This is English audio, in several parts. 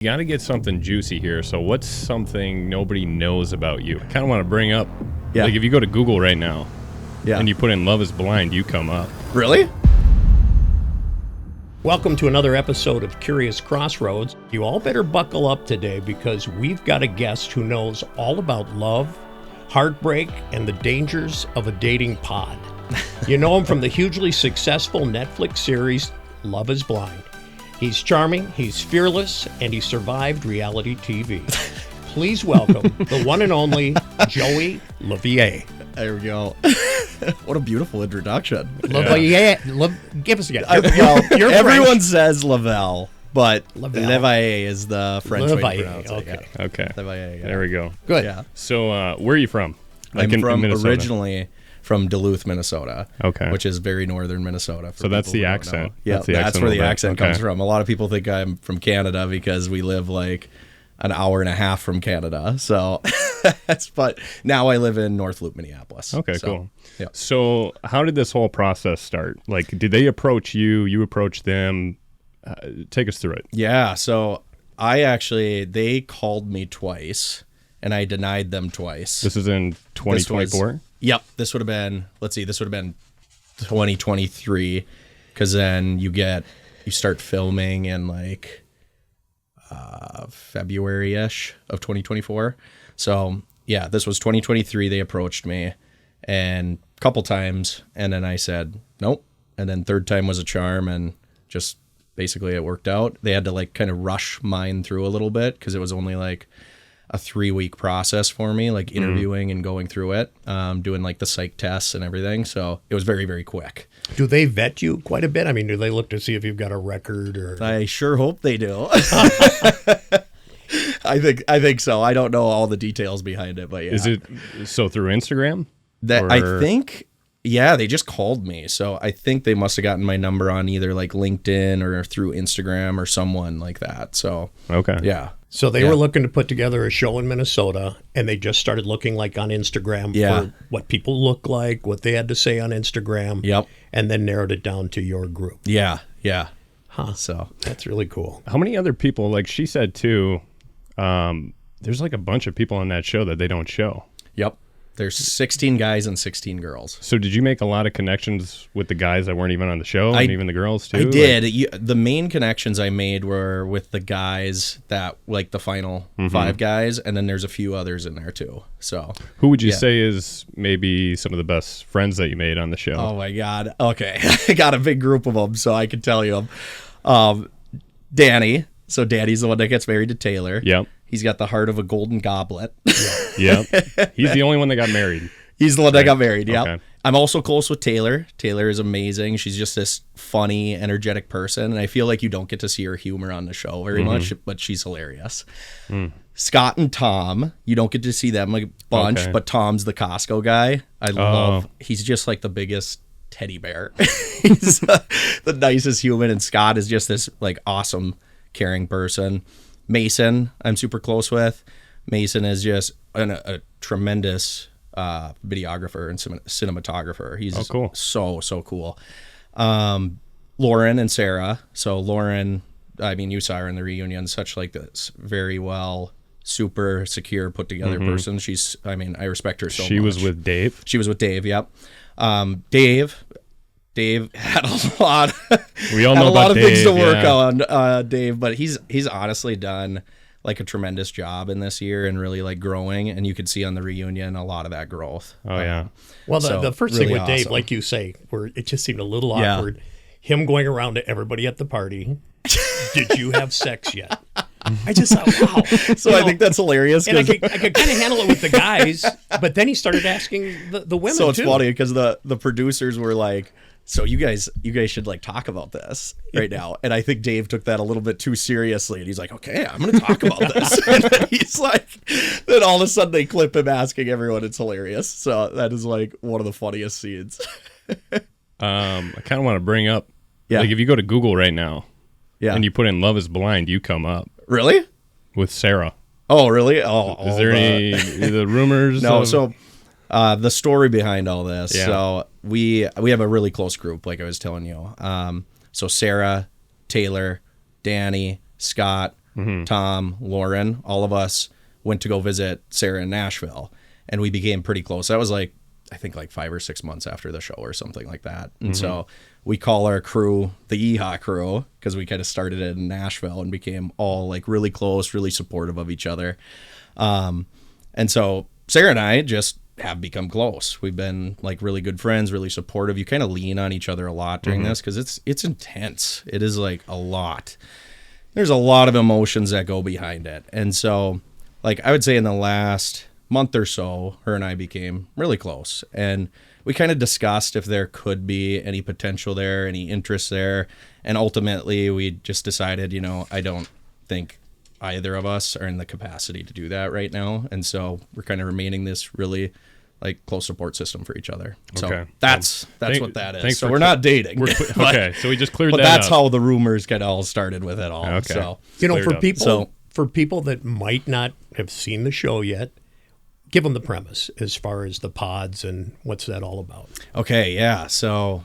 You got to get something juicy here. So what's something nobody knows about you? I kind of want to bring up, like if you go to Google right now and you put in Love is Blind, you come up. Really? Welcome to another episode of Curious Crossroads. You all better buckle up today because we've got a guest who knows all about love, heartbreak, and the dangers of a dating pod. You know him from the hugely successful Netflix series Love is Blind. He's charming, he's fearless, and he survived reality TV. Please welcome the one and only Joey Leveille. There we go. What a beautiful introduction. Leveille, give us again. You're everyone says Leveille, but Leveille is the French way to pronounce it. Okay. Leveille, yeah. There we go. Good. Yeah. So where are you from? I'm from originally from Duluth, Minnesota. Okay. Which is very northern Minnesota. So that's the accent. Yeah, that's where the accent comes from. A lot of people think I'm from Canada because we live like an hour and a half from Canada. So, but now I live in North Loop, Minneapolis. Okay, cool. Yeah. So how did this whole process start? Like, did they approach you? You approached them? Take us through it. Yeah. So they called me twice and I denied them twice. This is in 2024? Yep. This would have been 2023 because then you start filming in like February-ish of 2024. So yeah, this was 2023. They approached me and a couple times and then I said nope. And then third time was a charm and just basically it worked out. They had to like kind of rush mine through a little bit because it was only like a 3-week process for me, like interviewing and going through it, doing like the psych tests and everything. So it was very, very quick. Do they vet you quite a bit? I mean, do they look to see if you've got a record or? I sure hope they do. I think so. I don't know all the details behind it, but yeah. Is it so through Instagram? I think, yeah, they just called me. So I think they must have gotten my number on either like LinkedIn or through Instagram or someone like that. So okay. Yeah. So they were looking to put together a show in Minnesota, and they just started looking like on Instagram for what people look like, what they had to say on Instagram. Yep. And then narrowed it down to your group. Yeah. Huh. So that's really cool. How many other people, like she said too, there's like a bunch of people on that show that they don't show. Yep. There's 16 guys and 16 girls. So did you make a lot of connections with the guys that weren't even on the show and even the girls too? I did. The main connections I made were with the guys that like the final 5 guys, and then there's a few others in there too. So who would you say is maybe some of the best friends that you made on the show? Oh my God. Okay. I got a big group of them, so I can tell you them. Danny. So Danny's the one that gets married to Taylor. Yep. He's got the heart of a golden goblet. Yep. He's the only one that got married. He's the one that got married, yep. Okay. I'm also close with Taylor. Taylor is amazing. She's just this funny, energetic person, and I feel like you don't get to see her humor on the show very much, but she's hilarious. Scott and Tom, you don't get to see them a bunch, but Tom's the Costco guy. He's just like the biggest teddy bear. He's the nicest human, and Scott is just this like awesome, caring person. Mason, I'm super close with. Mason is just a tremendous videographer and cinematographer. He's cool. so cool. Lauren and Sarah. So Lauren, I mean, you saw her in the reunion, such like this very well, super secure, put together person. I respect her so much. She was with Dave? She was with Dave, yep. Dave had a lot. We all know a lot about of things Dave, to work on, Dave. But he's honestly done like a tremendous job in this year and really like growing. And you could see on the reunion a lot of that growth. Oh yeah. Well, the first thing with Dave, awesome. like you say, where it just seemed a little awkward. Him going around to everybody at the party. Did you have sex yet? I just thought, wow. So I think that's hilarious. And I could kind of handle it with the guys, but then he started asking the women too. So it's funny because the producers were like, so you guys should like talk about this right now. And I think Dave took that a little bit too seriously. And he's like, okay, I'm going to talk about this. And then he's like, then all of a sudden they clip him asking everyone. It's hilarious. So that is like one of the funniest scenes. I kind of want to bring up, like if you go to Google right now and you put in Love is Blind, you come up. Really? With Sarah. Oh, really? Oh, is there any the rumors? No, so the story behind all this. Yeah. So we have a really close group, like I was telling you. So Sarah, Taylor, Danny, Scott, Tom, Lauren, all of us went to go visit Sarah in Nashville, and we became pretty close. That was like, I think like 5 or 6 months after the show or something like that. And so we call our crew the Yeehaw crew, because we kind of started it in Nashville and became all like really close, really supportive of each other. And so Sarah and I just have become close. We've been like really good friends, really supportive. You kind of lean on each other a lot during this, because it's intense. It is like a lot. There's a lot of emotions that go behind it. And so like I would say in the last month or so, her and I became really close, and we kind of discussed if there could be any potential there, any interest there. And ultimately we just decided, I don't think either of us are in the capacity to do that right now. And so we're kind of remaining this really like close support system for each other. So that's what that is. So we're not dating. Okay. So we just cleared that up. But that's how the rumors kind of all started with it all. Okay. So, for people that might not have seen the show yet, give them the premise as far as the pods and what's that all about. Okay. Yeah. So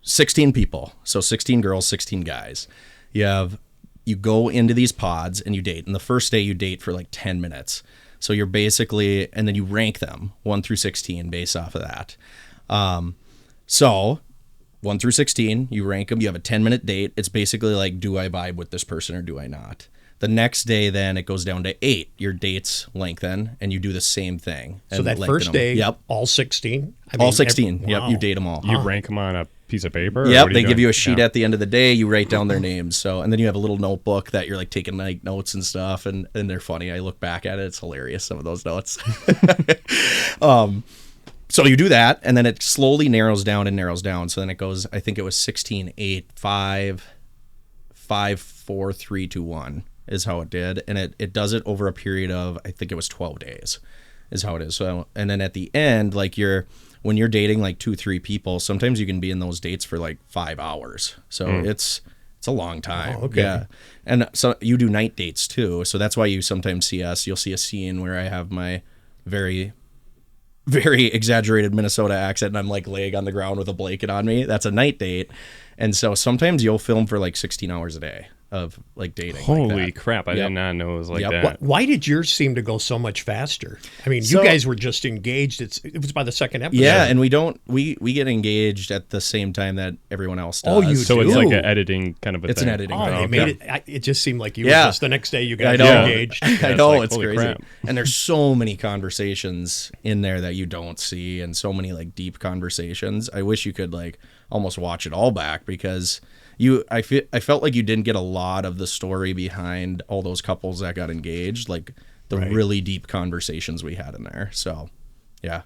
16 people. So 16 girls, 16 guys. You go into these pods and you date. And the first day you date for like 10 minutes. So you're basically, and then you rank them 1 through 16 based off of that. So 1 through 16, you rank them. You have a 10-minute date. It's basically like, do I vibe with this person or do I not? The next day, then it goes down to 8. Your dates lengthen, and you do the same thing. So that first day, all 16? All 16. Yep, you date them all. You rank them on a piece of paper? Yep, they give you a sheet at the end of the day. You write down their names. So, and then you have a little notebook that you're like taking like notes and stuff, and they're funny. I look back at it; it's hilarious. Some of those notes. So you do that, and then it slowly narrows down and narrows down. So then it goes. I think it was 16, 8, 5, 5, 4, 3, 2, 1 is how it did, and it does it over a period of, I think it was 12 days, is how it is. So, and then at the end, like when you're dating like 2-3 people, sometimes you can be in those dates for like 5 hours. So it's a long time. Oh, okay. Yeah. And so you do night dates too. So that's why you sometimes see you'll see a scene where I have my very, very exaggerated Minnesota accent and I'm like laying on the ground with a blanket on me. That's a night date. And so sometimes you'll film for like 16 hours a day of like dating. Holy like crap. I did not know it was like that. Why did yours seem to go so much faster? I mean, you guys were just engaged. It was by the second episode. Yeah, and we get engaged at the same time that everyone else does. Oh, you So do? it's like an editing kind of a thing. It's an editing. Oh, they made it. It just seemed like you were just the next day you guys were engaged. I know, like, it's holy crazy. crap. And there's so many conversations in there that you don't see, and so many like deep conversations. I wish you could like almost watch it all back, because I felt like you didn't get a lot of the story behind all those couples that got engaged, like the really deep conversations we had in there. So, yeah.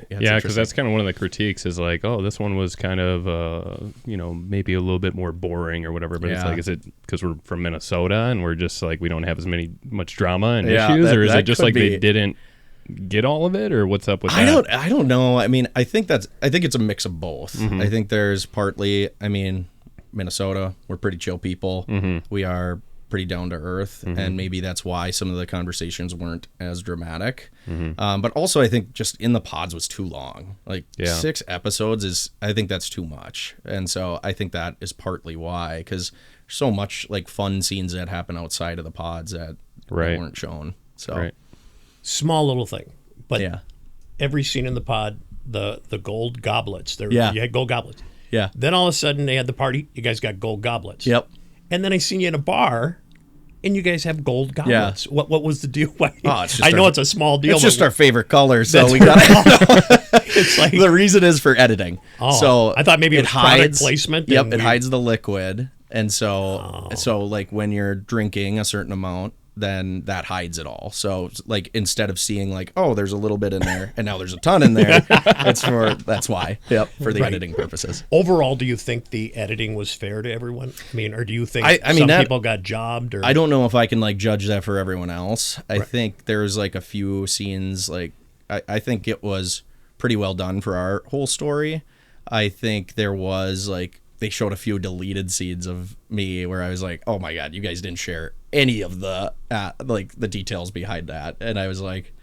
Yeah, because that's kind of one of the critiques is like, oh, this one was kind of, maybe a little bit more boring or whatever. But it's like, is it because we're from Minnesota and we're just like, we don't have as much drama and issues? Or is it just like they didn't get all of it, or what's up with that? I don't know. I mean, I think it's a mix of both. I think there's partly, Minnesota, we're pretty chill people. We are pretty down to earth, and maybe that's why some of the conversations weren't as dramatic. But also, I think just in the pods was too long. Like 6 episodes I think that's too much, and so I think that is partly why, because there's so much like fun scenes that happen outside of the pods that weren't shown. So small little thing, but every scene in the pod, the gold goblets. You had gold goblets. Yeah. Then all of a sudden they had the party. You guys got gold goblets. Yep. And then I seen you in a bar, and you guys have gold goblets. What was the deal? I know it's a small deal. It's just our favorite color, so we got. It's like the reason is for editing. Oh, so I thought maybe it was product placement. Yep, it hides the liquid, and so like when you're drinking a certain amount, then that hides it all. So like instead of seeing like, oh, there's a little bit in there and now there's a ton in there, that's why. Yep, for the editing purposes. Overall, do you think the editing was fair to everyone? I mean, or do you think some people got jobbed? Or I don't know if I can like judge that for everyone else. I think there's like a few scenes like I think it was pretty well done for our whole story. I think there was like they showed a few deleted scenes of me where I was like, oh my God, you guys didn't share any of the like the details behind that. And I was like,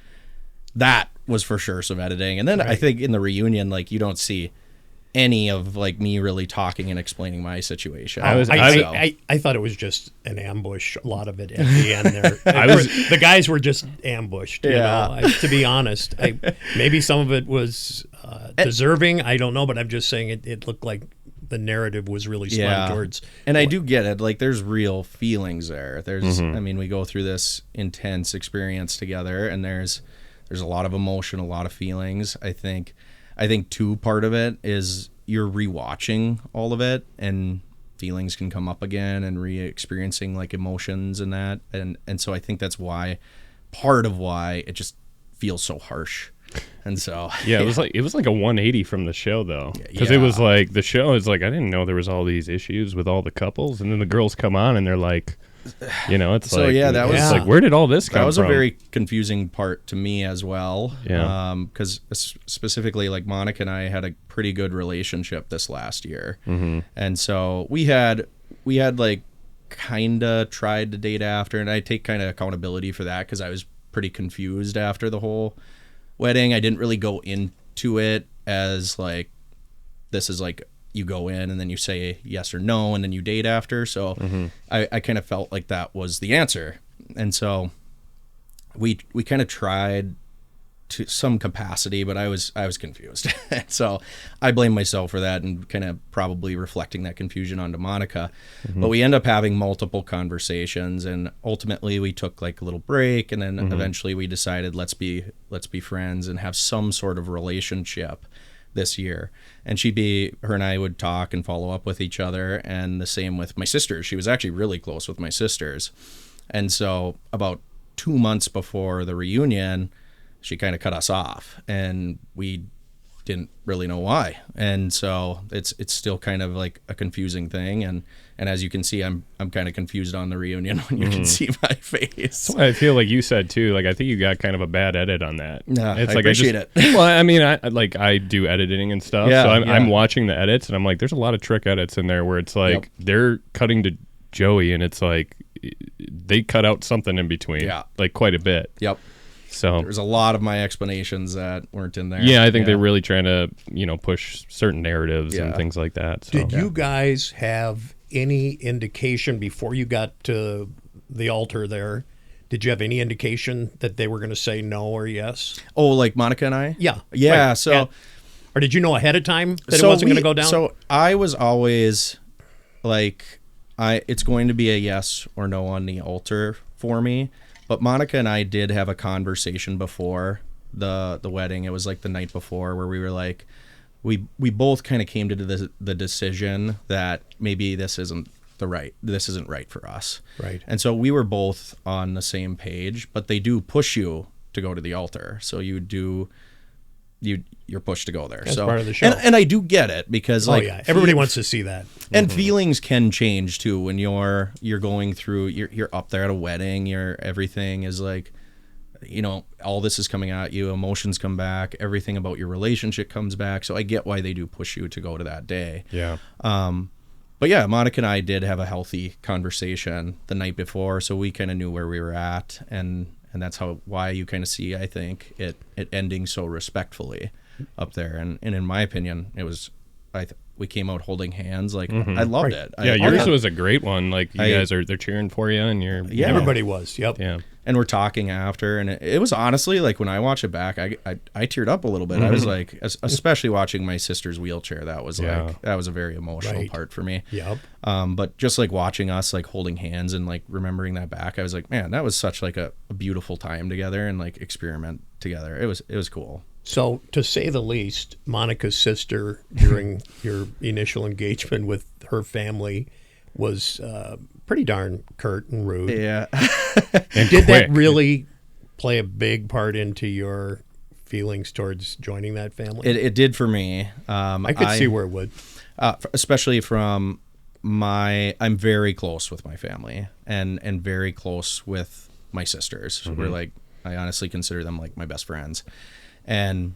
that was for sure some editing. And then I think in the reunion, like you don't see any of like me really talking and explaining my situation. I thought it was just an ambush. A lot of it at the end there. The guys were just ambushed. You know, to be honest, maybe some of it was deserving. I don't know, but I'm just saying it looked like the narrative was really spun towards. And I do get it. Like there's real feelings there. There's, I mean, we go through this intense experience together, and there's a lot of emotion, a lot of feelings. I think too, part of it is you're rewatching all of it, and feelings can come up again, and re-experiencing like emotions and that, and so I think that's part of why it just feels so harsh. And so it was like a 180 from the show though, because it was like the show is like I didn't know there was all these issues with all the couples, and then the girls come on and they're like, you know, it's so like that was like, where did all this come from? That was a very confusing part to me as well. Because specifically, like Monica and I had a pretty good relationship this last year, and so we had like kind of tried to date after, and I take kind of accountability for that because I was pretty confused after the whole wedding. I didn't really go into it as like this is like you go in and then you say yes or no and then you date after. So I kind of felt like that was the answer. And so we kind of tried to some capacity, but I was confused. So I blame myself for that and kind of probably reflecting that confusion onto Monica. But we end up having multiple conversations, and ultimately we took like a little break, and then eventually we decided let's be friends and have some sort of relationship this year. And her and I would talk and follow up with each other, and the same with my sisters. She was actually really close with my sisters. And so about 2 months before the reunion, she kind of cut us off, and we didn't really know why. And so it's still kind of like a confusing thing. And as you can see, I'm kind of confused on the reunion when you can see my face. Well, I feel like you said too, like I think you got kind of a bad edit on that. No, it's I like appreciate it. Well, I mean, I do editing and stuff, so I'm watching the edits, and I'm like, there's a lot of trick edits in there where it's like they're cutting to Joey, and it's like they cut out something in between, like quite a bit. Yep. So there's a lot of my explanations that weren't in there. Yeah, I think they're really trying to, push certain narratives and things like that. So. Did you guys have any indication before you got to the altar there? Did you have any indication that they were going to say no or yes? Oh, like Monica and I? Yeah. Yeah. Right. So, or did you know ahead of time that it wasn't going to go down? So I was always like, it's going to be a yes or no on the altar for me. But Monica and I did have a conversation before the wedding. It was like the night before, where we were like, we both kind of came to the decision that maybe this isn't right for us. Right. And so we were both on the same page, but they do push you to go to the altar. So you're pushed to go there. That's so part of the show. And I do get it, because everybody wants to see that. And feelings can change too when you're going through, you're up there at a wedding, everything is like, all this is coming at you, emotions come back, everything about your relationship comes back. So I get why they do push you to go to that day. Yeah. But yeah, Monica and I did have a healthy conversation the night before, so we kind of knew where we were at, and that's why you kind of see, I think, it ending so respectfully up there. And in my opinion, it was, we came out holding hands. Like, I loved it. Yeah, yours was a great one. Like, you guys they're cheering for you, and everybody was. Yep. Yeah. And we're talking after, and it was honestly, like, when I watch it back, I teared up a little bit. I was like, especially watching my sister's wheelchair, that was that was a very emotional part for me. Yep. But just like watching us like holding hands and like remembering that back, I was like, man, that was such like a beautiful time together, and like experiment together. It was cool. So, to say the least, Monica's sister during your initial engagement with her family was pretty darn curt and rude. Yeah. And did that really play a big part into your feelings towards joining that family? It did for me. I could see where it would. Especially from I'm very close with my family and very close with my sisters. We're like, I honestly consider them like my best friends. And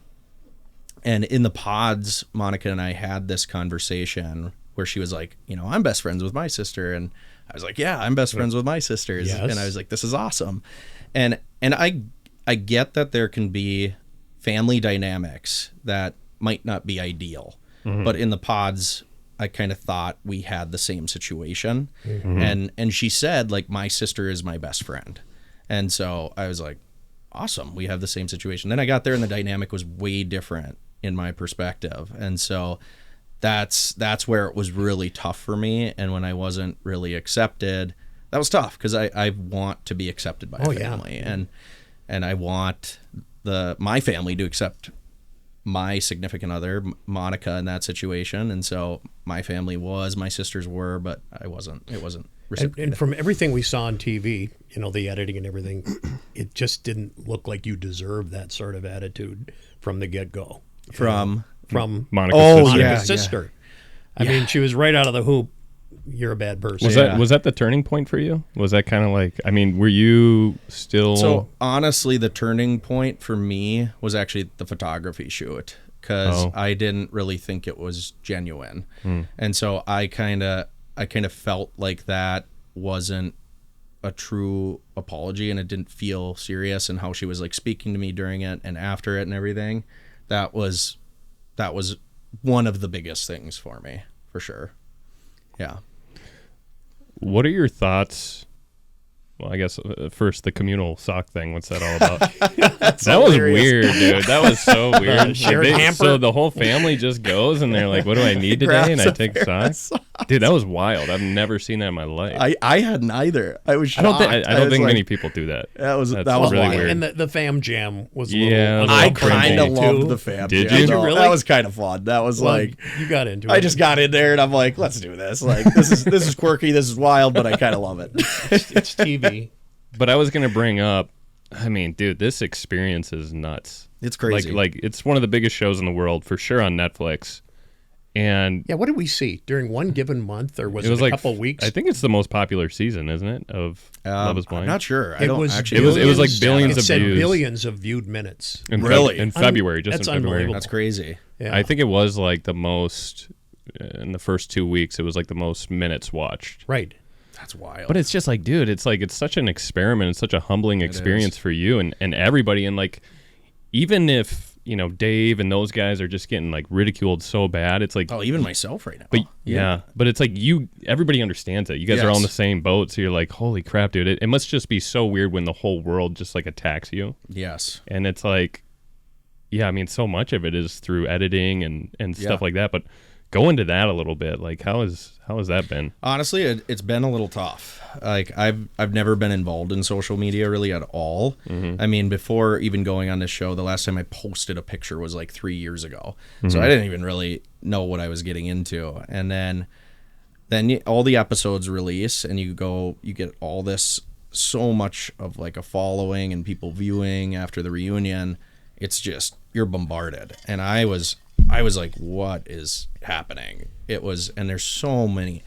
in the pods, Monica and I had this conversation where she was like, I'm best friends with my sister. And I was like, yeah, I'm best friends with my sisters. Yes. And I was like, this is awesome. And I get that there can be family dynamics that might not be ideal. but in the pods, I kind of thought we had the same situation. And she said, like, my sister is my best friend. And so I was like, awesome, we have the same situation. Then I got there and the dynamic was way different in my perspective. And so that's where it was really tough for me. And when I wasn't really accepted, that was tough because I want to be accepted by a family. And I want my family to accept my significant other, Monica, in that situation. And so my family my sisters were, but it wasn't reciprocated. And from everything we saw on TV, the editing and everything, it just didn't look like you deserved that sort of attitude from the get-go. From Monica's sister. I mean, she was right out of the hoop. You're a bad person. Was that the turning point for you? Was that kind of like, I mean, were you still... So honestly, the turning point for me was actually the photography shoot, because I didn't really think it was genuine. And so I kind of felt like that wasn't a true apology, and it didn't feel serious, and how she was like speaking to me during it and after it and everything. That was one of the biggest things for me, for sure. Yeah. What are your thoughts? Well, I guess first the communal sock thing. What's that all about? That was weird, dude. That was so weird. So the whole family just goes and they're like, "What do I need today?" And I take socks. Dude, that was wild. I've never seen that in my life. I hadn't either. I was shocked. I don't think many people do that. That was really wild. weird. And the fam jam was I kind of loved the fam jam. Did you really? That was kind of fun. That was you got into it. I just got in there and I'm like, let's do this. Like, this is quirky, this is wild, but I kind of love it. It's TV. But I was going to bring up, I mean, dude, this experience is nuts. It's crazy. Like it's one of the biggest shows in the world, for sure, on Netflix. And yeah, what did we see during one given month, or was it a couple weeks? I think it's the most popular season, isn't it, of Love Is Blind? I'm not sure. It was like billions of views. Billions of viewed minutes. In February, just that's in February. That's crazy. Yeah. I think it was like the most, in the first 2 weeks, it was like the most minutes watched. Right. That's wild. But it's just like, dude, it's such an experiment. It's such a humbling experience for you and everybody. And like, even if, Dave and those guys are just getting like ridiculed so bad, it's like, even myself right now. But but it's like everybody understands it. You guys are all in the same boat. So you're like, holy crap, dude. It must just be so weird when the whole world just like attacks you. Yes. And it's like, I mean, so much of it is through editing and stuff like that. But go into that a little bit. Like, how has that been? Honestly, it's been a little tough. Like, I've never been involved in social media really at all. I mean, before even going on this show, the last time I posted a picture was like 3 years ago. So I didn't even really know what I was getting into. And then all the episodes release, and you get all this, so much of like a following and people viewing after the reunion. It's just, you're bombarded. And I was like, what is happening? And there's so many.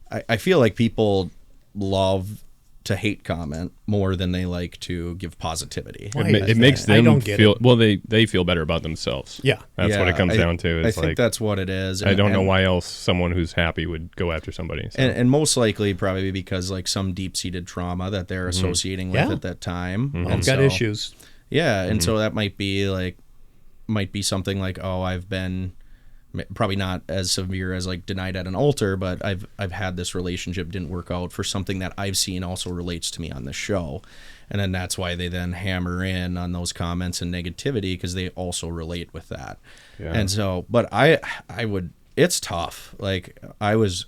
I feel like people love to hate comment more than they like to give positivity. It makes them feel, well, they feel better about themselves. Yeah. That's what it comes down to. I think that's what it is. I don't know why else someone who's happy would go after somebody. So. And most likely probably because like some deep-seated trauma that they're associating with at that time. I've got issues. Yeah, and so that might be something like, I've been probably not as severe as like denied at an altar, but I've had this relationship, didn't work out for something that I've seen also relates to me on the show. And then that's why they then hammer in on those comments and negativity, because they also relate with that. Yeah. And so, but it's tough. Like I was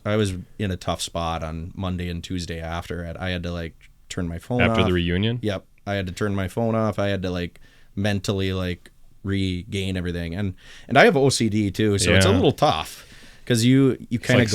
in a tough spot on Monday and Tuesday after it. I had to like turn my phone off. After the reunion? Yep. I had to turn my phone off. I had to like mentally like regain everything, and I have OCD too, so it's a little tough because you kind of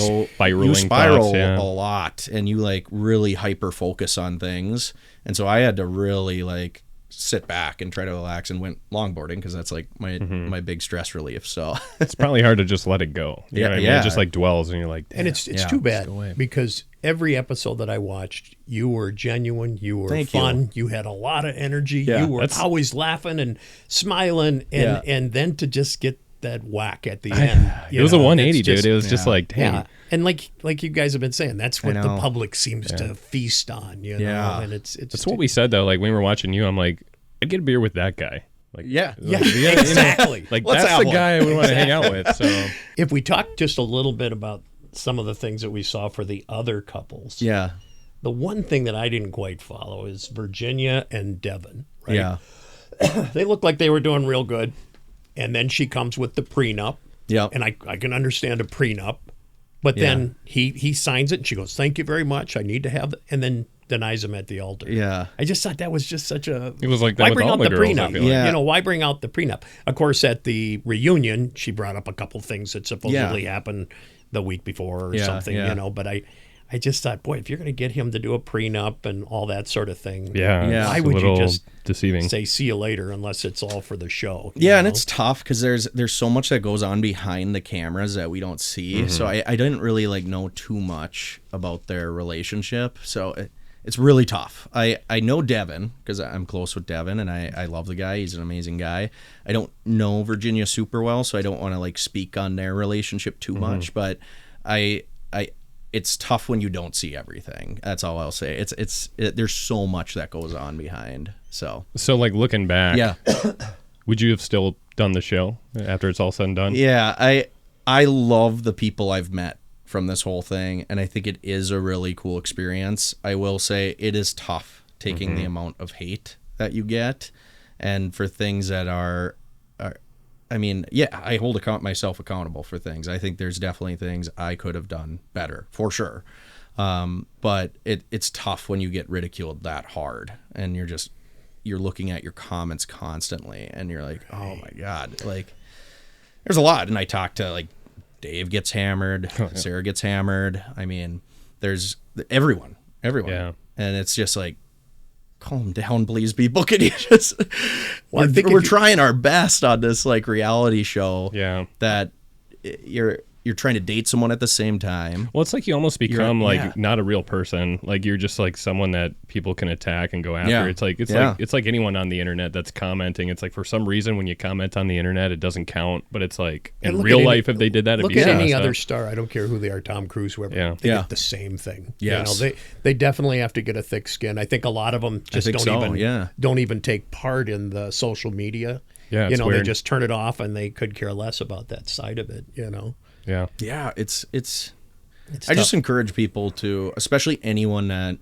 spiral a lot, and you like really hyper focus on things, and so I had to really like sit back and try to relax, and went longboarding because that's like my big stress relief. So it's probably hard to just let it go. You know what I mean? It just like dwells, and you're like, and it's too bad because every episode that I watched, you were genuine, you were fun, you had a lot of energy, you were always laughing and smiling, and then to just get that whack at the end. It was a 180, dude. It was just like, dang. Yeah. And like you guys have been saying, that's what the public seems to feast on, you know. And it's what we said though. Like when we were watching you, I'm like, I'd get a beer with that guy. Like, Yeah. Exactly. Like Let's that's have the one. guy we want to hang out with. So If we talk just a little bit about some of the things that we saw for the other couples, Yeah. the one thing that I didn't quite follow is Virginia and Devin, right? Yeah. They looked like they were doing real good. And then she comes with the prenup. Yep. And I can understand a prenup. But then he signs it and she goes, thank you very much. I need to have it. And then denies him at the altar. Yeah. I just thought that was just such a... it was like that why with bring all out the the girls. I prenup? feel like. Yeah. You know, why bring out the prenup? Of course, at the reunion, she brought up a couple things that supposedly happened the week before or something, you know. But I just thought, boy, if you're going to get him to do a prenup and all that sort of thing, Yeah. why It's a would you little just deceiving. say see you later unless it's all for the show? you Yeah, and know? it's tough because there's so much that goes on behind the cameras that we don't see. So I didn't really like know too much about their relationship. So it's really tough. I know Devin because I'm close with Devin and I love the guy. He's an amazing guy. I don't know Virginia super well, so I don't want to like speak on their relationship too much. But it's tough when you don't see everything. That's all I'll say. There's so much that goes on behind. So like looking back, yeah. would you have still done the show after it's all said and done? Yeah, I love the people I've met from this whole thing, and I think it is a really cool experience. I will say it is tough taking the amount of hate that you get, and for things that are I mean, yeah, I hold myself accountable for things. I think there's definitely things I could have done better, for sure. But it's tough when you get ridiculed that hard, and you're looking at your comments constantly, and you're like, oh my God, like there's a lot. And I talk to like Dave gets hammered, Sarah gets hammered. I mean, there's everyone. Yeah. And it's just like, calm down, please, people. Can you just? Well, we're trying our best on this like reality show. Yeah. That you're trying to date someone at the same time. Well, it's like you almost become like yeah. not a real person. Like you're just like someone that people can attack and go after. Yeah. It's like anyone on the internet that's commenting. It's like for some reason when you comment on the internet, it doesn't count. But it's like in real life, if they did that, it'd look be at any messed other up. star. I don't care who they are, Tom Cruise, whoever. Yeah. They Yeah. get the same thing. Yes. You know, they definitely have to get a thick skin. I think a lot of them just don't even take part in the social media. Yeah, you it's know, weird. they just turn it off and they could care less about that side of it. You know. Yeah. Yeah, it's I tough. just encourage people to, especially anyone that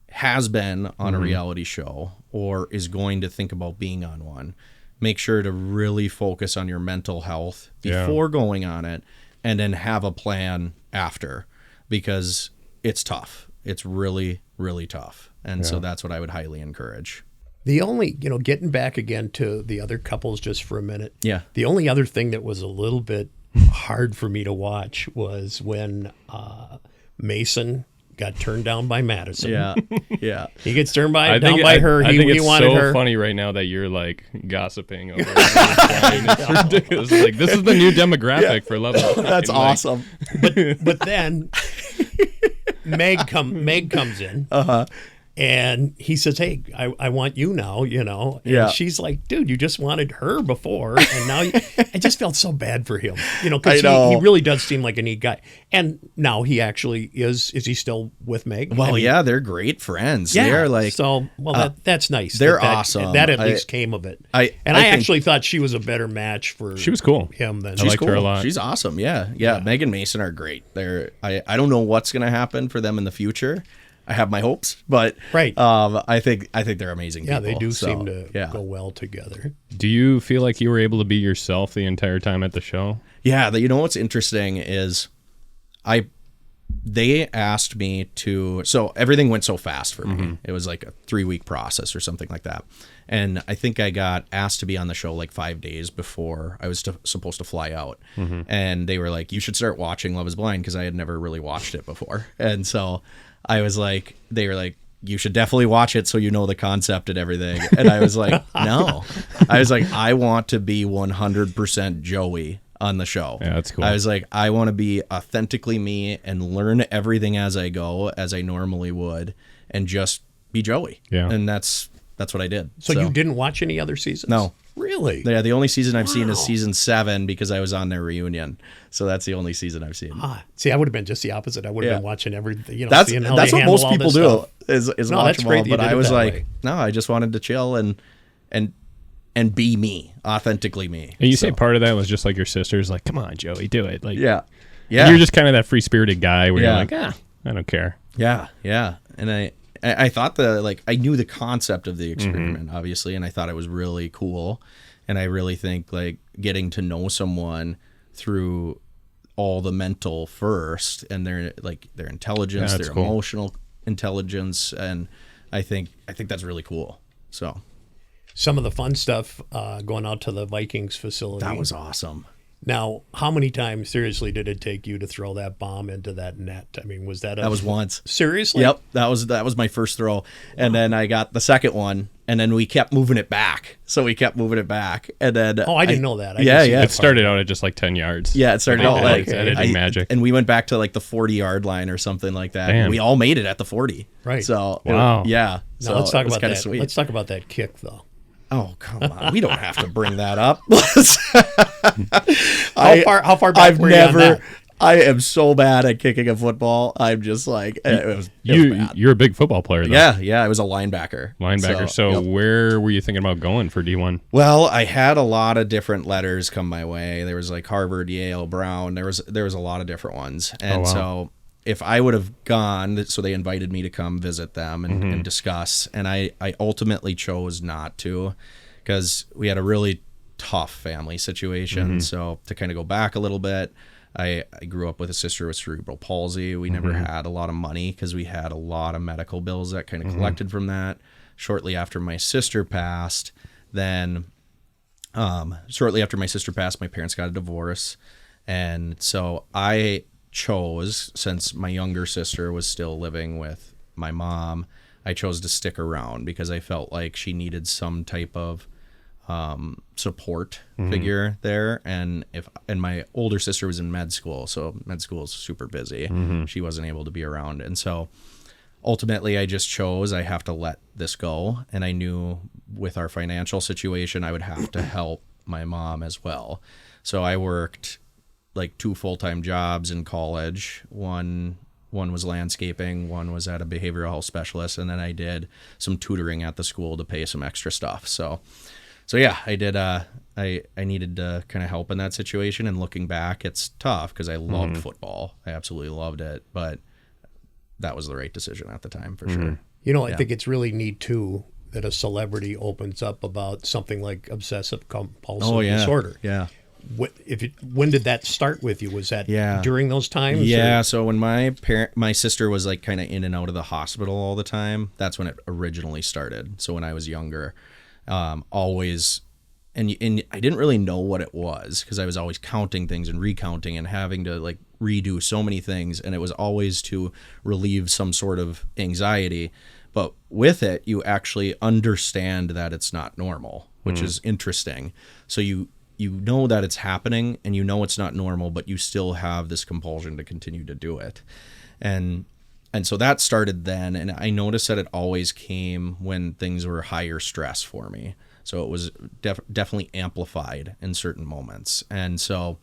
has been on a reality show or is going to think about being on one, make sure to really focus on your mental health before going on it, and then have a plan after, because it's tough. It's really, really tough. And so that's what I would highly encourage. The only, getting back again to the other couples just for a minute. Yeah. The only other thing that was a little bit hard for me to watch was when Mason got turned down by Madison. Yeah. Yeah. He gets turned down by her. I think He it's wanted so her. funny right now that you're like gossiping over it. It's ridiculous. Like this is the new demographic for Leveille. That's awesome. But then Meg comes in. And he says, hey, I want you now, And Yeah. she's like, dude, you just wanted her before. And now I just felt so bad for him, because he really does seem like a neat guy. And now he actually is he still with Meg? Well, yeah, they're great friends. Yeah. They're like, so, that's nice. they're that awesome. That at least came of it. I think- actually thought she was a better match for She was cool. him than I liked her a lot. She's awesome. Yeah. Meg and Mason are great. I don't know what's going to happen for them in the future. I have my hopes, but Right. I think they're amazing Yeah, people. they do So, seem to yeah. go well together. Do you feel like you were able to be yourself the entire time at the show? Yeah, what's interesting is they asked me to, so everything went so fast for me. It was like a 3-week process or something like that. And I think I got asked to be on the show like 5 days before I was supposed to fly out. And they were like, you should start watching Love is Blind, because I had never really watched it before. And so I was like, they were like, you should definitely watch it so you know the concept and everything. And I was like, no. I was like, I want to be 100% Joey on the show. Yeah, that's cool. I was like, I want to be authentically me and learn everything as I go, as I normally would, and just be Joey. Yeah. And that's what I did. So you didn't watch any other seasons? No. Really? Yeah, the only season I've seen is season 7, because I was on their reunion. So that's the only season I've seen. See, I would have been just the opposite. I would have been watching everything. That's seeing how that's they what handle most all people this do stuff. is No, watch that's them great all. that you But did I it was that like, way. no, I just wanted to chill and and be me, authentically me. And you say part of that was just like your sister's like, come on, Joey, do it. Like, yeah. You're just kind of that free-spirited guy where you're like, I don't care. Yeah. And I thought I knew the concept of the experiment, obviously, and I thought it was really cool. And I really think like getting to know someone through all the mental first and their intelligence, their emotional intelligence, and I think that's really cool. So some of the fun stuff going out to the Vikings facility. That was awesome. Now, how many times seriously did it take you to throw that bomb into that net? I mean, that was once. Seriously? Yep, that was my first throw, and then I got the second one, and then we kept moving it back. So we kept moving it back, and then I didn't know that. It started out at just like 10 yards. Yeah, it started out like editing magic, and we went back to like the 40-yard line or something like that. Damn. And we all made it at the 40. Right. So wow. Yeah. Now So let's talk about that. sweet. Let's talk about that kick though. Oh, come on. We don't have to bring that up. How far back were you on that? I am so bad at kicking a football. I'm just like, it was bad. You're a big football player, though. Yeah, I was a linebacker. So where were you thinking about going for D1? Well, I had a lot of different letters come my way. There was like Harvard, Yale, Brown. There was a lot of different ones. And so if I would have gone, so they invited me to come visit them and discuss, and I ultimately chose not to because we had a really tough family situation. So to kind of go back a little bit, I grew up with a sister with cerebral palsy. We never had a lot of money because we had a lot of medical bills that kind of collected from that. Shortly after my sister passed, my parents got a divorce. And so I chose, since my younger sister was still living with my mom, I chose to stick around because I felt like she needed some type of support figure there. And my older sister was in med school, so med school is super busy. She wasn't able to be around. And so ultimately I just chose I have to let this go. And I knew with our financial situation, I would have to help my mom as well. So I worked like 2 full-time jobs in college. One was landscaping, one was at a behavioral health specialist, and then I did some tutoring at the school to pay some extra stuff. So yeah, I did. I needed to kind of help in that situation. And looking back, it's tough because I loved football. I absolutely loved it, but that was the right decision at the time for sure. You know, I think it's really neat too that a celebrity opens up about something like obsessive compulsive disorder. Yeah. When did that start with you? Was that during those times? Yeah. So when my sister was like kind of in and out of the hospital all the time, that's when it originally started. So when I was younger. Always, and I didn't really know what it was because I was always counting things and recounting and having to like redo so many things, and it was always to relieve some sort of anxiety. But with it, you actually understand that it's not normal, which is interesting. So you know that it's happening and you know it's not normal, but you still have this compulsion to continue to do it. And so that started then, and I noticed that it always came when things were higher stress for me. So it was definitely amplified in certain moments. And so,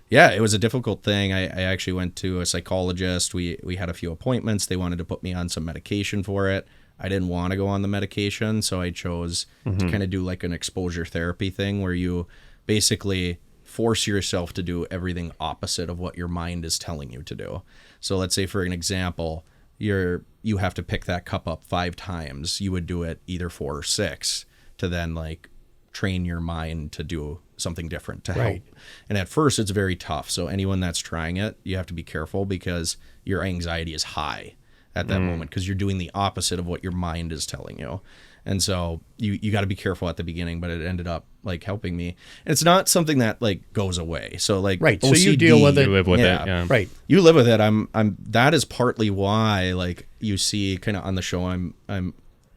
yeah, it was a difficult thing. I actually went to a psychologist. We had a few appointments. They wanted to put me on some medication for it. I didn't want to go on the medication, so I chose to kind of do like an exposure therapy thing where you basically force yourself to do everything opposite of what your mind is telling you to do. So let's say, for an example, you have to pick that cup up 5 times. You would do it either 4 or 6 to then like train your mind to do something different to help. And at first it's very tough. So anyone that's trying it, you have to be careful because your anxiety is high at that moment because you're doing the opposite of what your mind is telling you. And so you got to be careful at the beginning, but it ended up like helping me. And it's not something that like goes away. So like OCD, so you deal with it. You live with it. Yeah. Right. You live with it. I'm that is partly why like you see kind of on the show I'm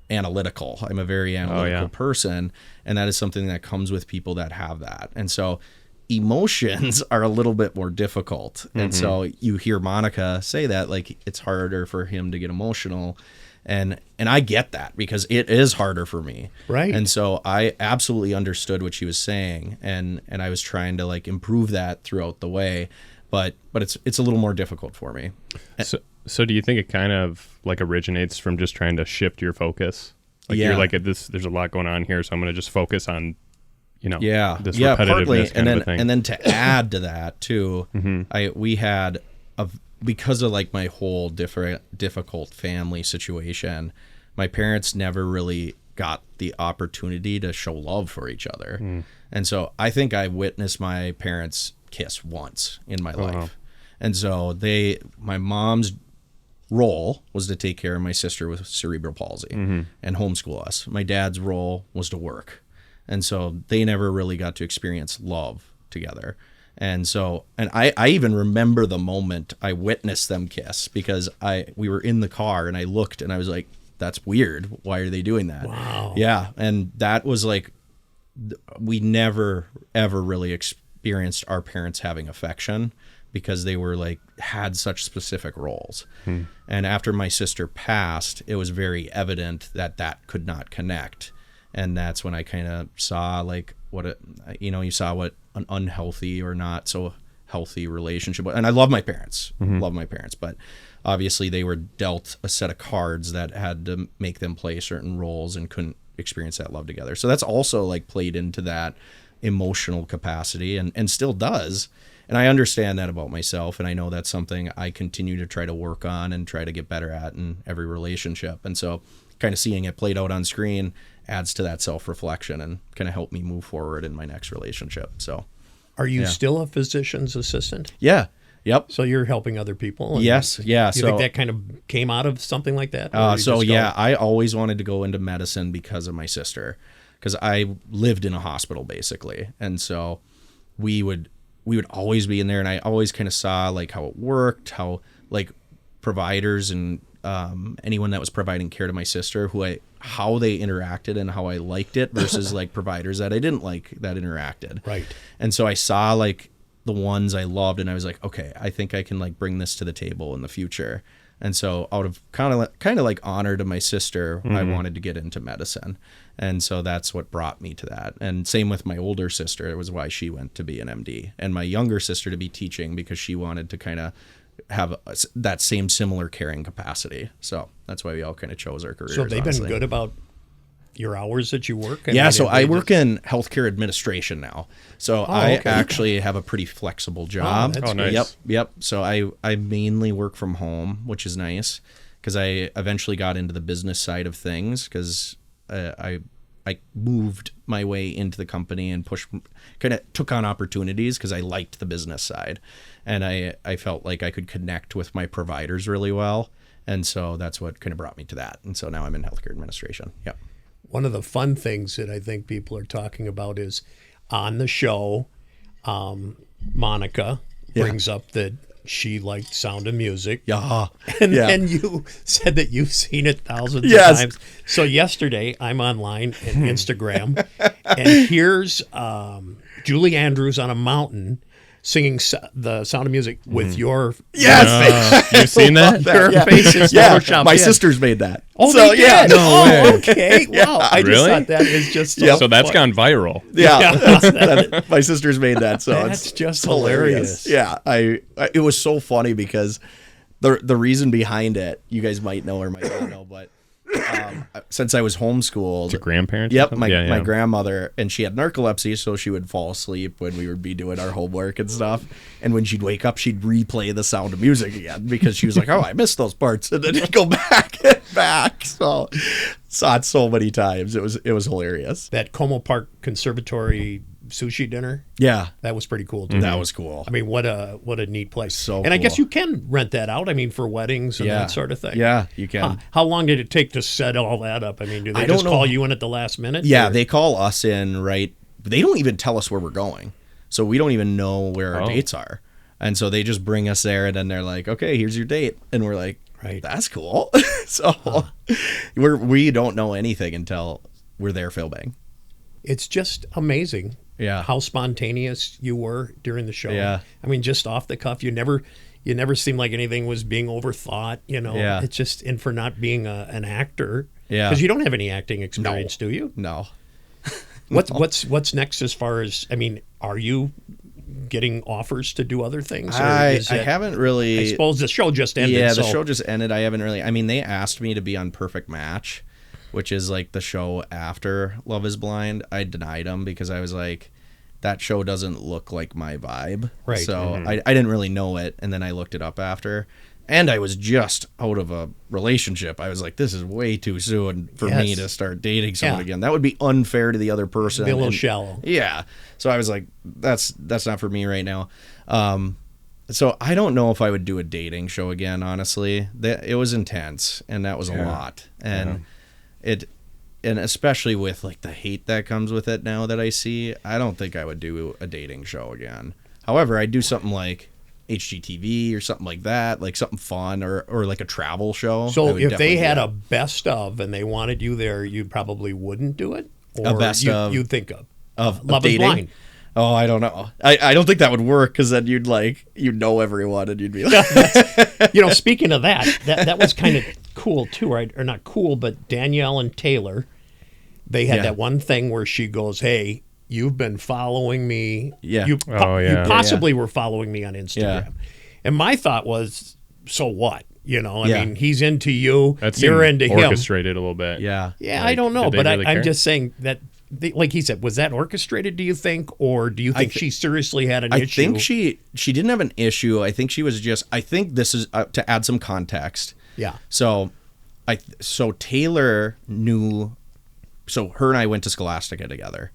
analytical. I'm a very analytical person, and that is something that comes with people that have that. And so emotions are a little bit more difficult. And so you hear Monica say that like it's harder for him to get emotional. And I get that because it is harder for me. Right. And so I absolutely understood what she was saying, and I was trying to like improve that throughout the way, but it's a little more difficult for me. So do you think it kind of like originates from just trying to shift your focus? Like you're like there's a lot going on here, so I'm going to just focus on this repetitiveness kind of a thing. And then to add to that too, we had because of like my whole difficult family situation, my parents never really got the opportunity to show love for each other. And so I think I witnessed my parents kiss once in my life. Wow. And so my mom's role was to take care of my sister with cerebral palsy and homeschool us. My dad's role was to work. And so they never really got to experience love together. And so, and I even remember the moment I witnessed them kiss, because we were in the car and I looked and I was like, that's weird. Why are they doing that? Wow. Yeah. And that was like, we never, ever really experienced our parents having affection, because they were like, had such specific roles. And after my sister passed, it was very evident that could not connect. And that's when I kind of saw like you saw what an unhealthy or not so healthy relationship was. And I love my parents, but obviously they were dealt a set of cards that had to make them play certain roles and couldn't experience that love together. So that's also like played into that emotional capacity and still does. And I understand that about myself. And I know that's something I continue to try to work on and try to get better at in every relationship. And so kind of seeing it played out on screen adds to that self-reflection and kind of help me move forward in my next relationship. So, are you still a physician's assistant? Yeah. Yep. So you're helping other people? Yes. Yeah. You think that kind of came out of something like that? I always wanted to go into medicine because of my sister, because I lived in a hospital basically. And so we would always be in there, and I always kind of saw like how it worked, how like providers and anyone that was providing care to my sister, how they interacted and how I liked it versus like providers that I didn't like that interacted. Right. And so I saw like the ones I loved, and I was like, okay, I think I can like bring this to the table in the future. And so out of kind of like honor to my sister, I wanted to get into medicine. And so that's what brought me to that. And same with my older sister. It was why she went to be an MD, and my younger sister to be teaching, because she wanted to kind of have that same similar caring capacity. So that's why we all kind of chose our careers. So they've been good about your hours that you work? So I work in healthcare administration now. So I actually have a pretty flexible job. Oh, nice. Yep. So I mainly work from home, which is nice, because I eventually got into the business side of things, because I moved my way into the company and kind of took on opportunities because I liked the business side. And I felt like I could connect with my providers really well. And so that's what kind of brought me to that. And so now I'm in healthcare administration. Yep. One of the fun things that I think people are talking about is on the show, Monica brings up that she liked Sound of Music. Yeah. And you said that you've seen it thousands of times. So yesterday, I'm online and Instagram, and here's Julie Andrews on a mountain singing the Sound of Music with your you've seen that? Your face is photoshopped. My sister's made that. Oh, so, they did? No way. Okay. Wow. I just thought that is just so that's gone viral. Yeah. My sister's made that. So that's just hilarious. Yeah. It was so funny because the reason behind it, you guys might know or might not know, but since I was homeschooled, your grandparents. Yep, my grandmother, and she had narcolepsy, so she would fall asleep when we would be doing our homework and stuff. And when she'd wake up, she'd replay the Sound of Music again, because she was like, "Oh, I missed those parts," and then it'd go back and back. So saw it so many times. It was hilarious. That Como Park Conservatory sushi dinner. Yeah, that was pretty cool too. That was cool. I mean, what a neat place. So and I guess you can rent that out. I mean, for weddings and that sort of thing. Yeah, you can. How long did it take to set all that up? I mean, do they just call you in at the last minute? Yeah, they call us in, right? They don't even tell us where we're going, so we don't even know where our dates are. And so they just bring us there, and then they're like, "Okay, here's your date," and we're like, "Right, that's cool." So we don't know anything until we're there filming. It's just amazing. Yeah. How spontaneous you were during the show. Yeah. I mean, just off the cuff, you never seemed like anything was being overthought, you know. Yeah. It's just, and for not being an actor. Yeah. Because you don't have any acting experience, do you? No. What's next as far as, I mean, are you getting offers to do other things? I haven't really. I suppose the show just ended. Yeah, the show just ended. I haven't really. I mean, they asked me to be on Perfect Match, which is like the show after Love is Blind. I denied them because I was like, that show doesn't look like my vibe. Right. So I didn't really know it. And then I looked it up after. And I was just out of a relationship. I was like, this is way too soon for me to start dating someone again. That would be unfair to the other person. Be a little shallow. Yeah. So I was like, that's not for me right now. So I don't know if I would do a dating show again, honestly. It was intense, and that was a lot. And and especially with like the hate that comes with it now that I see, I don't think I would do a dating show again. However, I'd do something like HGTV or something like that, like something fun or like a travel show. So if they had a best of and they wanted you there, you probably wouldn't do it? Or a best of? You'd think Of Love dating? is Blind. Oh, I don't know. I don't think that would work because then you'd know everyone and you'd be like... Speaking of that was kind of cool too, right? Or not cool, but Danielle and Taylor, they had that one thing where she goes, hey, you've been following me. Yeah. You possibly were following me on Instagram. Yeah. And my thought was, so what? I mean, he's into you. You're into him. Orchestrated a little bit. Yeah. Yeah, like, I don't know, but I'm just saying that, like he said, was that orchestrated, do you think? Or do you think she seriously had an issue? I think she didn't have an issue. I think she was just, I think this is, to add some context. Yeah. So Taylor knew, so her and I went to Scholastica together.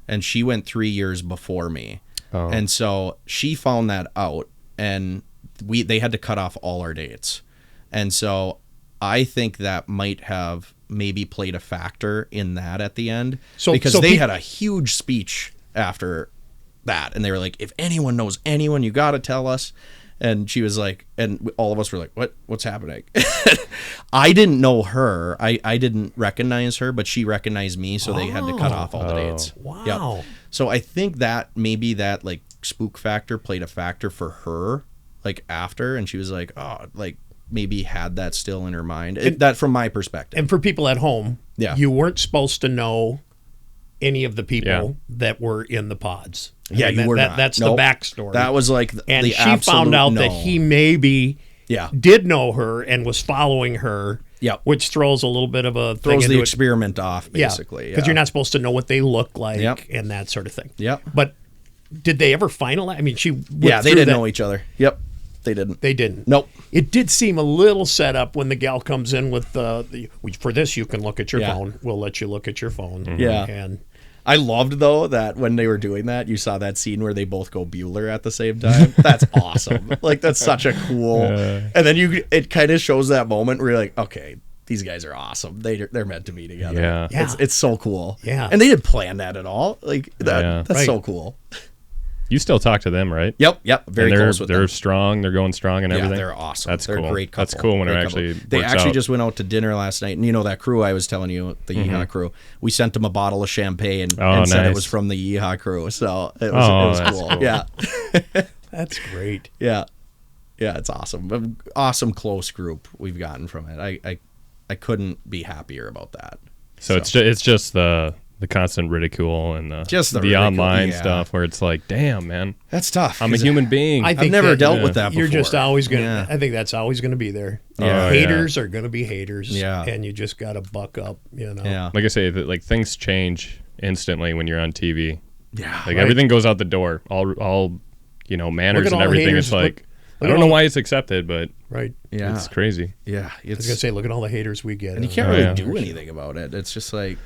And she went 3 years before me. Oh. And so she found that out, and they had to cut off all our dates. And so I think that might have maybe played a factor in that at the end. Because they had a huge speech after that. And they were like, if anyone knows anyone, you got to tell us. And she was like, and all of us were like, what's happening? I didn't know her. I didn't recognize her, but she recognized me. So they had to cut off all the dates. Wow. Yep. So I think that maybe that like spook factor played a factor for her, like after. And she was like, oh, like maybe had that still in her mind. That from my perspective. And for people at home, you weren't supposed to know any of the people that were in the pods. You were not. That's the backstory. That was like and she found out that he maybe did know her and was following her. Which throws a little bit of a throws the experiment off, basically. Because you're not supposed to know what they look like and that sort of thing. But did they ever finalize? I mean, they didn't know each other. Yep. They didn't. They didn't. Nope. It did seem a little set up when the gal comes in with for this you can look at your phone. We'll let you look at your phone. Mm-hmm. Yeah. And I loved, though, that when they were doing that, you saw that scene where they both go Bueller at the same time. That's awesome. Like, that's such a cool... And then it kind of shows that moment where you're like, okay, these guys are awesome. They're meant to be together. Yeah. It's so cool. Yeah. And they didn't plan that at all. Like, that's so cool. You still talk to them, right? Yep. Very close with them. They're strong. They're going strong and everything. Yeah, they're awesome. That's they're cool. A great couple. That's cool when great it actually They works actually out. just went out to dinner last night, and that crew I was telling you, the Yeehaw crew, we sent them a bottle of champagne and said it was from the Yeehaw crew. So it was cool. Yeah. That's great. Yeah, it's awesome. Awesome close group we've gotten from it. I couldn't be happier about that. So it's just the constant ridicule and the online stuff where it's like, damn, man, that's tough. I'm a human being. I've never dealt with that before. You're just always gonna. I think that's always gonna be there. Haters are gonna be haters. Yeah, and you just gotta buck up. Yeah. Like I say, like things change instantly when you're on TV. Yeah, like everything goes out the door. All manners and everything. It's like I don't know why it's accepted, but it's crazy. Yeah, I was gonna say, look at all the haters we get, and you can't really do anything about it. It's just like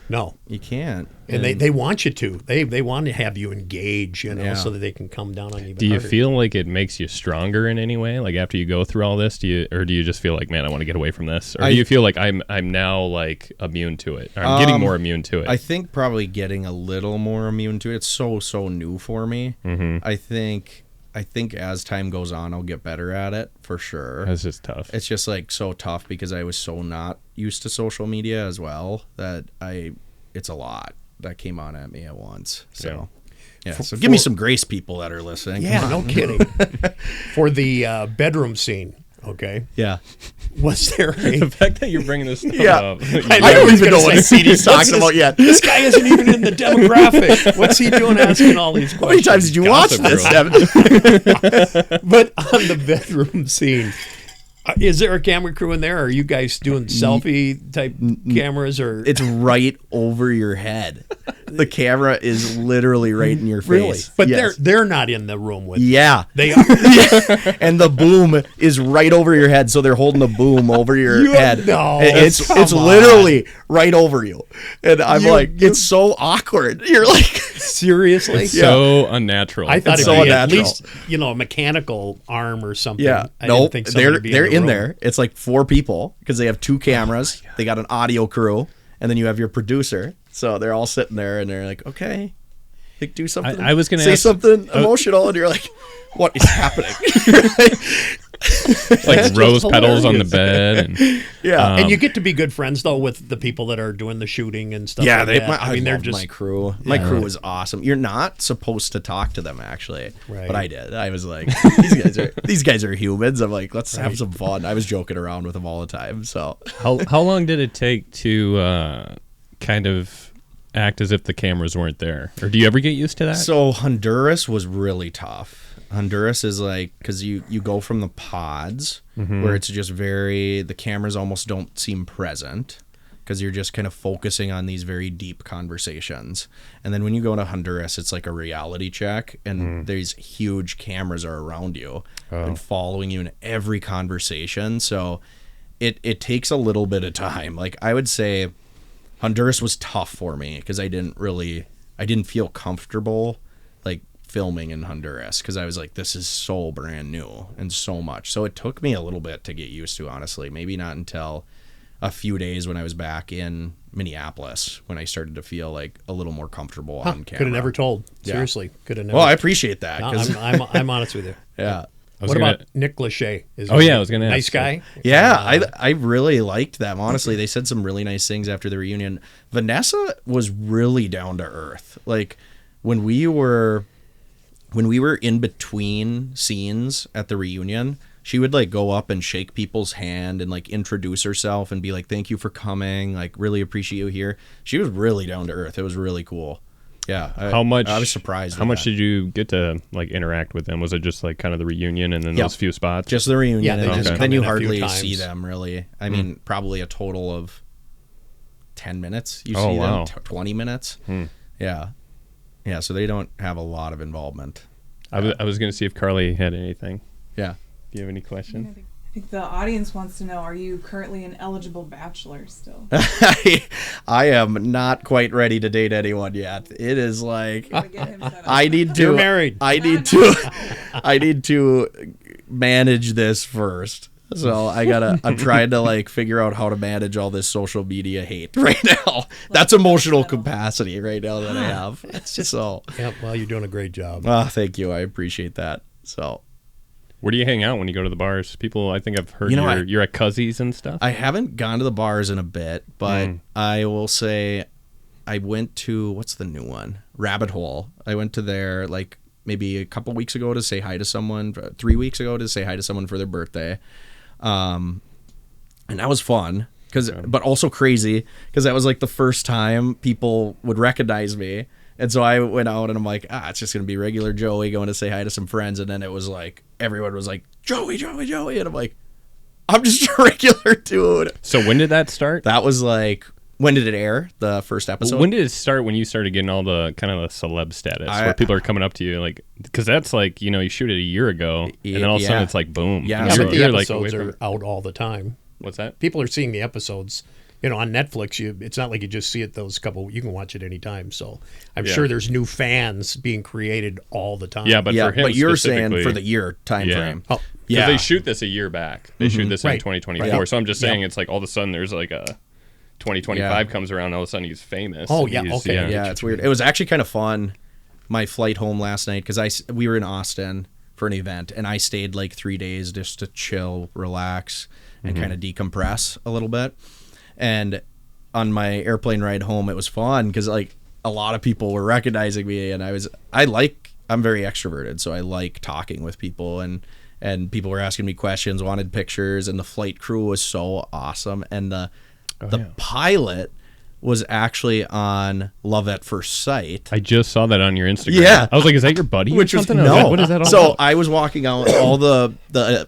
you can't. And they want you to. They want to have you engage, so that they can come down on you. Do you feel like it makes you stronger in any way? Like after you go through all this, do you just feel like, man, I want to get away from this, or do you feel like I'm now like immune to it? Or I'm getting more immune to it. I think probably getting a little more immune to it. It's so new for me. Mm-hmm. I think as time goes on, I'll get better at it for sure. That's just tough. It's just like so tough because I was so not used to social media as well that it's a lot that came on at me at once. So so give me some grace, people that are listening. Yeah, no kidding. For the bedroom scene, okay? Yeah. Was there the fact that you're bringing this stuff up? I don't even know what scene he's talking about yet. This guy isn't even in the demographic. What's he doing asking all these questions? How many times did you watch this, Devin? But on the bedroom scene, Is there a camera crew in there? Or are you guys doing selfie type cameras? Or It's right over your head. The camera is literally right in your face. really? But Yes. they're not in the room with you. Yeah. They are. And the boom is right over your head, so they're holding the boom over your head. No, It's come on. literally right over you. And I'm it's so awkward. You're like Seriously? So unnatural. I thought It's it'd so be at unnatural. least, a mechanical arm or something. Yeah, I nope. didn't think somebody They're would be they're in room. there. It's like 4 people because they have 2 cameras. They got an audio crew, and then you have your producer. So they're all sitting there, and they're like, "Okay, like do something." I was gonna say ask- something emotional, and you're like, "What is happening?" like rose petals on the bed. And, Yeah, And you get to be good friends though with the people that are doing the shooting and stuff. yeah. like that. I mean, they're love just my crew. My crew is awesome. You're not supposed to talk to them actually, Right. but I did. I was like, these guys are humans. I'm like, let's have some fun. I was joking around with them all the time. So how long did it take to kind of act as if the cameras weren't there? Or do you ever get used to that? So Honduras was really tough. Honduras is like, because you go from the pods where it's just the cameras almost don't seem present because you're just kind of focusing on these very deep conversations. And then when you go to Honduras, it's like a reality check and these huge cameras are around you and following you in every conversation. So it takes a little bit of time. Like I would say Honduras was tough for me because I didn't feel comfortable like filming in Honduras because I was like, this is so brand new and so much. So it took me a little bit to get used to, honestly. Maybe not until a few days when I was back in Minneapolis when I started to feel like a little more comfortable on camera. could have never told. Yeah. Seriously, could have never. Well, I appreciate that. No, 'Cause- I'm honest with you. yeah. What about Nick Lachey? I was gonna nice ask. guy. Yeah, I really liked them. Honestly, they said some really nice things after the reunion. Vanessa was really down to earth. Like when we were in between scenes at the reunion, she would like go up and shake people's hand and like introduce herself and be like, "Thank you for coming. Like really appreciate you here." She was really down to earth. It was really cool. Yeah. I was surprised. How much did you get to like interact with them? Was it just like kind of the reunion and then those few spots? Just the reunion. Yeah, they and just then come you in a few hardly times. see them really. I mean, probably a total of 10 minutes. You Oh, see wow. them 20 minutes. Yeah. Yeah. So they don't have a lot of involvement. I was going to see if Carly had anything. Yeah. Do you have any questions? I think the audience wants to know, are you currently an eligible bachelor still? I am not quite ready to date anyone yet. It is like Gotta get him set up. I need to. You're married. I need to manage this first. So I'm trying to like figure out how to manage all this social media hate right now. That's emotional capacity right now that I have. It's just so. Yeah, well, you're doing a great job. Thank you. I appreciate that. So Where do you hang out when you go to the bars? People, I think I've heard You know, you're at Cuzzies and stuff. I haven't gone to the bars in a bit, but I will say I went to, what's the new one? Rabbit Hole. I went to there like maybe a couple weeks ago to say hi to someone, 3 weeks ago to say hi to someone for their birthday. And that was fun but also crazy because that was like the first time people would recognize me. And so I went out and I'm like, it's just going to be regular Joey going to say hi to some friends. And then it was like, everyone was like, Joey. And I'm like, I'm just a regular dude. So when did that start? That was like, when did it air? The first episode? When did it start when you started getting all the kind of the celeb status where people are coming up to you? Like, because that's like, you shoot it a year ago and then all of a sudden it's like, boom. Yeah. Yeah, but the You're, like, episodes away are out all the time. What's that? People are seeing the episodes. On Netflix, it's not like you just see it you can watch it anytime. So I'm sure there's new fans being created all the time. Yeah, but for him but you're saying specifically- for the year time frame. Oh, Because they shoot this a year back. They shoot this in Right. 2024. Right. So I'm just saying it's like all of a sudden there's like a 2025 comes around, all of a sudden he's famous. Oh, and yeah, he's- okay. Yeah, it's weird. It was actually kind of fun. My flight home last night because we were in Austin for an event and I stayed like 3 days just to chill, relax, and kind of decompress a little bit. And on my airplane ride home, it was fun because like a lot of people were recognizing me, and I'm very extroverted, so I like talking with people, and people were asking me questions, wanted pictures, and the flight crew was so awesome, and the pilot was actually on Love at First Sight. I just saw that on your Instagram. Yeah. I was like, is that your buddy or Which was something? I was like, what is that all So about? I was walking out. All the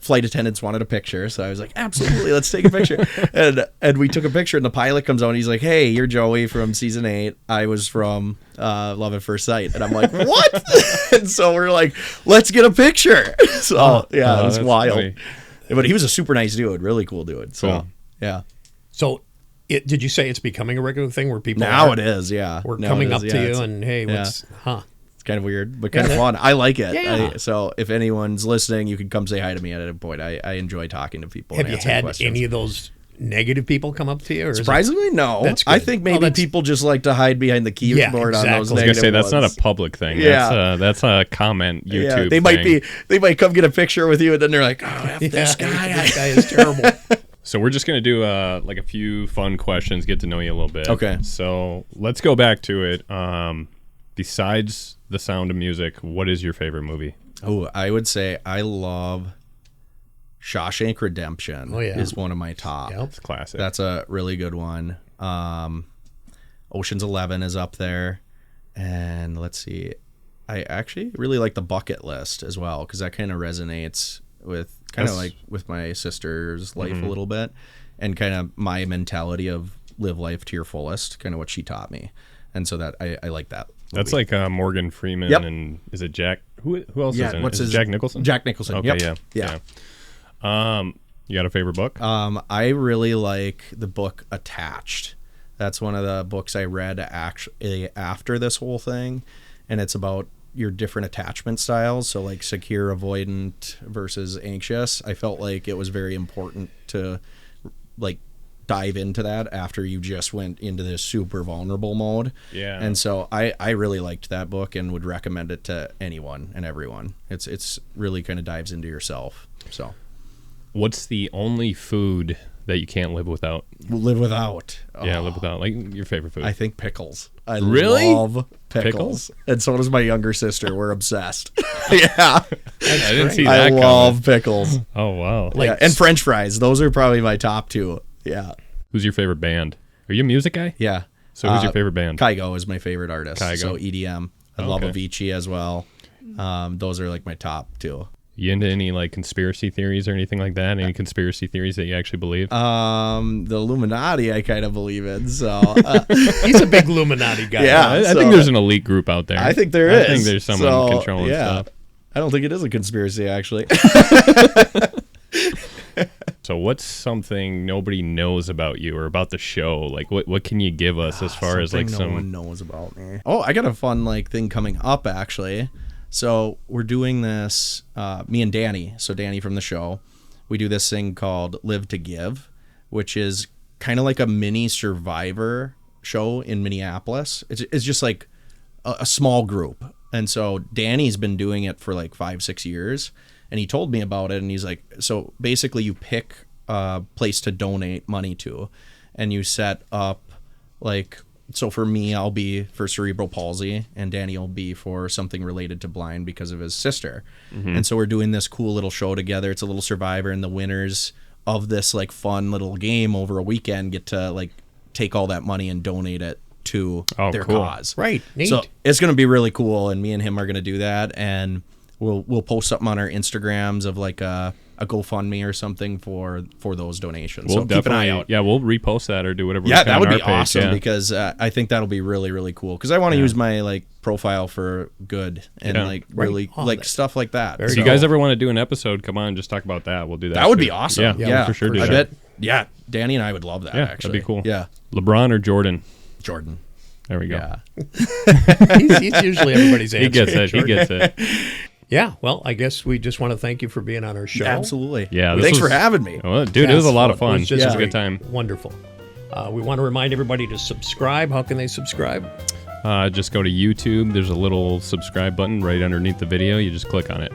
flight attendants wanted a picture, so I was like, absolutely, let's take a picture. and we took a picture, and the pilot comes out, and he's like, hey, you're Joey from season 8. I was from Love at First Sight. And I'm like, what? And so we're like, let's get a picture. So it was wild. funny. But he was a super nice dude, really cool dude. So Cool. yeah. So, did you say it's becoming a regular thing where people Now are, it is, yeah. we're Now coming it up is, to yeah, you it's- and hey, yeah. what's It's kind of weird, but kind of fun. I like it. Yeah. So if anyone's listening, you can come say hi to me at any point. I enjoy talking to people. Have and you answering had questions. any of those negative people come up to you? Or is it- Surprisingly, no. That's I good. think Oh, maybe that's- people just like to hide behind the keyboard Yeah, on those exactly. I was negative gonna say that's ones. not a public thing. Yeah. That's a comment YouTube. they might thing. they might come get a picture with you, and then they're like, "Oh, F this guy." This guy is terrible. So we're just gonna do like a few fun questions, get to know you a little bit. Okay. So let's go back to it. Besides The Sound of Music, what is your favorite movie? Oh, I would say I love Shawshank Redemption. Oh, yeah. Is one of my top. Yep. It's classic. That's a really good one. Ocean's 11 is up there, and let's see. I actually really like The Bucket List as well because that kind of resonates with with my sister's life a little bit, and kind of my mentality of live life to your fullest, kind of what she taught me, and so that I like that. That's movie. like Morgan Freeman Yep. and is it Jack? Who else Yeah, is in it? what's Is it his- Jack Nicholson? Jack Nicholson. Okay, Yep. yeah. You got a favorite book? I really like the book Attached. That's one of the books I read actually after this whole thing, and it's about your different attachment styles. So like secure, avoidant versus anxious. I felt like it was very important to like dive into that after you just went into this super vulnerable mode. Yeah. And so I really liked that book and would recommend it to anyone and everyone. It's really kind of dives into yourself. So What's the only food that you can't live without? live without. Yeah, Oh, live without. Like your favorite food. I think pickles. I Really? love pickles. And so does my younger sister. We're obsessed. Yeah. I didn't see I that love pickles. coming. Oh wow. Yeah. And French fries. Those are probably my top two. Yeah. Who's your favorite band? Are you a music guy? Yeah. So who's your favorite band? Kygo is my favorite artist. Kygo. So EDM. I love Okay. Avicii as well. Those are like my top two. You into any like conspiracy theories or anything like that? Any conspiracy theories that you actually believe? The Illuminati I kind of believe in. So He's a big Illuminati guy. Yeah. I so- think there's an elite group out there. I think there is. I think there's someone So, controlling yeah. stuff. I don't think it is a conspiracy actually. So what's something nobody knows about you or about the show? Like what can you give us as far as like Something no one knows about me. Oh, I got a fun like thing coming up actually. So we're doing this, me and Danny. So Danny from the show, we do this thing called Live to Give, which is kind of like a mini Survivor show in Minneapolis. It's just like a small group. And so Danny's been doing it for like 5-6 years. And he told me about it, and he's like, so basically you pick a place to donate money to, and you set up like, so for me, I'll be for cerebral palsy, and Danny will be for something related to blind because of his sister. And so we're doing this cool little show together. It's a little Survivor, and the winners of this like fun little game over a weekend get to like take all that money and donate it to their cool. cause. Right. Neat. So it's going to be really cool, and me and him are going to do that, and we'll post something on our Instagrams of like a GoFundMe or something for those donations. We'll so keep an eye definitely- out. Yeah, we'll repost that or do whatever. Yeah, we can that would on be our page, awesome yeah. because I think that'll be really, really cool because I want to use my like profile for good and Yeah. like Right. really Oh, like that- stuff like that. Very So So you guys ever want to do an episode? Come on, just talk about that. We'll do that. that would too. be awesome. Yeah, Yeah, we'll for sure do I that. bet. Yeah, Danny and I would love that. Yeah, actually, that'd be cool. Yeah, LeBron or Jordan? Jordan. There we go. Yeah, he's usually everybody's answer. He gets it. He gets it. Yeah. Well, I guess we just want to thank you for being on our show. absolutely. Yeah, this thanks was- for having me. Well, dude, it was a lot of It fun. was just It was a great. good time. Wonderful. We want to remind everybody to subscribe. How can they subscribe? Just go to YouTube. There's a little subscribe button right underneath the video. You just click on it.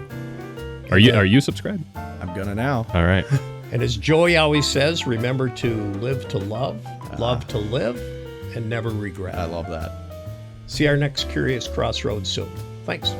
Are you subscribed? I'm gonna now. All right. And as Joey always says, remember to live to love to live, and never regret. I love that. See our next Curious Crossroads soon. Thanks.